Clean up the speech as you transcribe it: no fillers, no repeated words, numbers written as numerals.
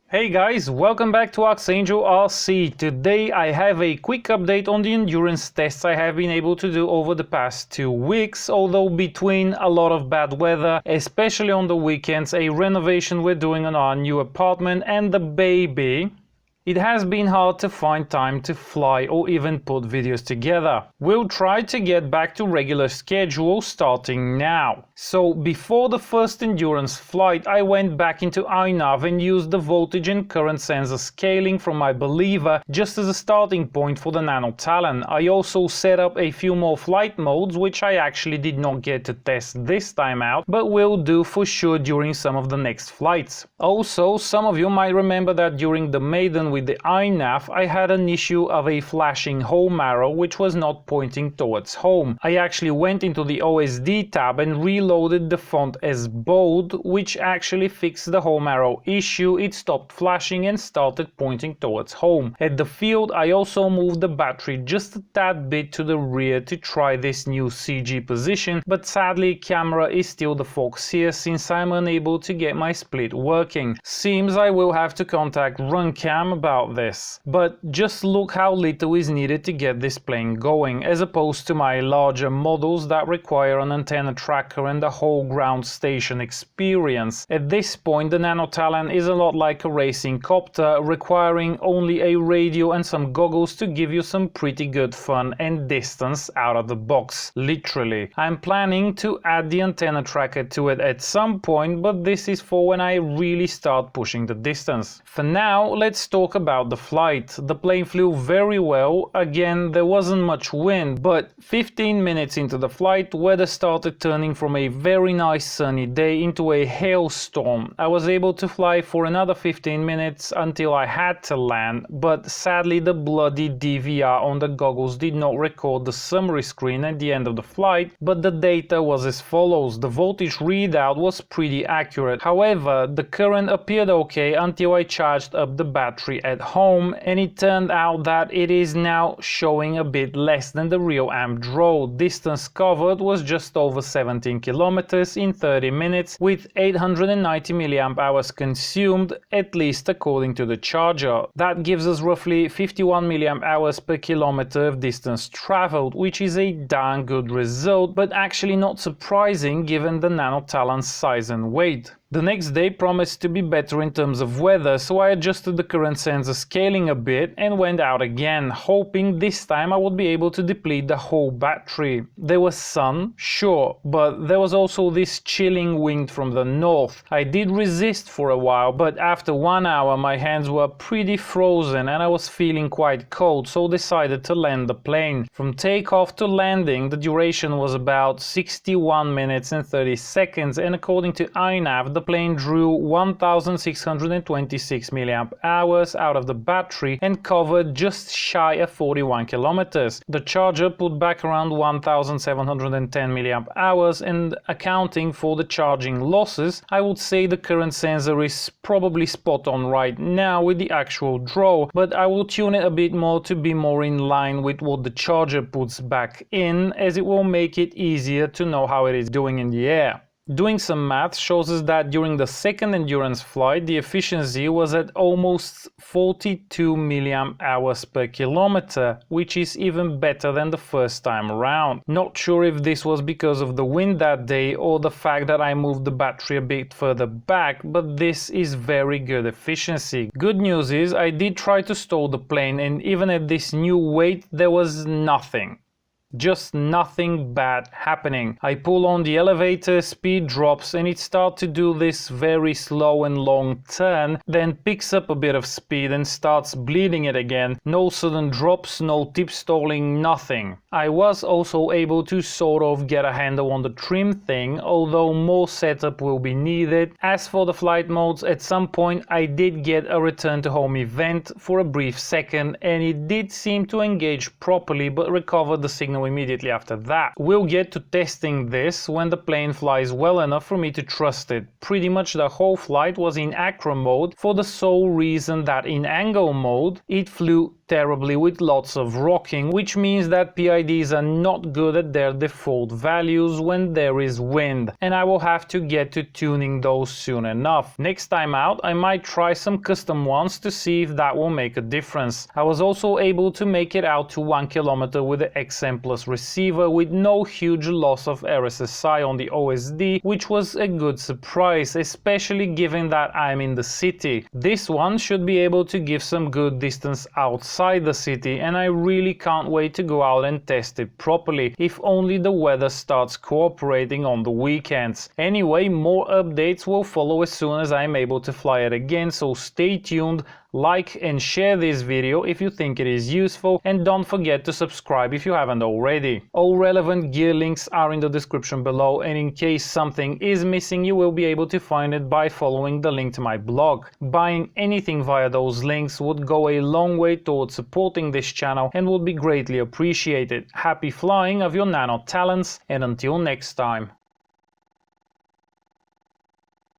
Hey guys, welcome back to ArxangelRC. Today I have a quick update on the endurance tests I have been able to do over the past 2 weeks, although between a lot of bad weather, especially on the weekends, a renovation we're doing on our new apartment and the baby, it has been hard to find time to fly or even put videos together. We'll try to get back to regular schedule starting now. So before the first endurance flight, I went back into iNav and used the voltage and current sensor scaling from my Believer just as a starting point for the Nano Talon. I also set up a few more flight modes, which I actually did not get to test this time out, but will do for sure during some of the next flights. Also, some of you might remember that during the maiden with the iNav, I had an issue of a flashing home arrow which was not pointing towards home. I actually went into the ZOHD tab and reloaded the font as bold, which actually fixed the home arrow issue. It stopped flashing and started pointing towards home. At the field, I also moved the battery just a tad bit to the rear to try this new CG position, but sadly camera is still the fox here since I'm unable to get my split working. Seems I will have to contact RunCam about this. But just look how little is needed to get this plane going, as opposed to my larger models that require an antenna tracker and the whole ground station experience. At this point, the Nano Talon is a lot like a racing copter, requiring only a radio and some goggles to give you some pretty good fun and distance out of the box, literally. I'm planning to add the antenna tracker to it at some point, but this is for when I really start pushing the distance. For now, let's talk about the flight. The plane flew very well. Again, there wasn't much wind, but 15 minutes into the flight, weather started turning from a very nice sunny day into a hailstorm. I was able to fly for another 15 minutes until I had to land, but sadly the bloody DVR on the goggles did not record the summary screen at the end of the flight, but the data was as follows. The voltage readout was pretty accurate. However, the current appeared okay until I charged up the battery at home, and it turned out that it is now showing a bit less than the real amp draw. Distance covered was just over 17 kilometers in 30 minutes with 890 mAh consumed, at least according to the charger. That gives us roughly 51 mAh per kilometer of distance traveled, which is a darn good result, but actually not surprising given the Nano Talon's size and weight. The next day promised to be better in terms of weather, so I adjusted the current sensor scaling a bit and went out again, hoping this time I would be able to deplete the whole battery. There was sun, sure, but there was also this chilling wind from the north. I did resist for a while, but after 1 hour my hands were pretty frozen and I was feeling quite cold, so decided to land the plane. From takeoff to landing, the duration was about 61 minutes and 30 seconds, and according to iNav, the plane drew 1626 mAh out of the battery and covered just shy of 41 kilometers. The charger put back around 1710 mAh, and accounting for the charging losses, I would say the current sensor is probably spot on right now with the actual draw, but I will tune it a bit more to be more in line with what the charger puts back in, as it will make it easier to know how it is doing in the air. Doing some math shows us that during the second endurance flight, the efficiency was at almost 42 mAh per kilometer, which is even better than the first time around. Not sure if this was because of the wind that day or the fact that I moved the battery a bit further back, but this is very good efficiency. Good news is I did try to stall the plane, and even at this new weight there was nothing. Just nothing bad happening. I pull on the elevator, speed drops, and it starts to do this very slow and long turn, then picks up a bit of speed and starts bleeding it again. No sudden drops, no tip stalling, nothing. I was also able to sort of get a handle on the trim thing, although more setup will be needed. As for the flight modes, at some point I did get a return to home event for a brief second, and it did seem to engage properly but recovered the signal immediately after that. We'll get to testing this when the plane flies well enough for me to trust it. Pretty much the whole flight was in acro mode for the sole reason that in angle mode it flew terribly with lots of rocking, which means that PIDs are not good at their default values when there is wind, and I will have to get to tuning those soon enough. Next time out I might try some custom ones to see if that will make a difference. I was also able to make it out to 1 kilometer with the XM Plus receiver with no huge loss of RSSI on the OSD, which was a good surprise, especially given that I'm in the city. This one should be able to give some good distance outside the city, and I really can't wait to go out and test it properly, if only the weather starts cooperating on the weekends. Anyway, more updates will follow as soon as I'm able to fly it again, so stay tuned. Like and share this video if you think it is useful, and don't forget to subscribe if you haven't already. All relevant gear links are in the description below, and in case something is missing you will be able to find it by following the link to my blog. Buying anything via those links would go a long way towards supporting this channel and would be greatly appreciated. Happy flying of your Nano Talons, and until next time.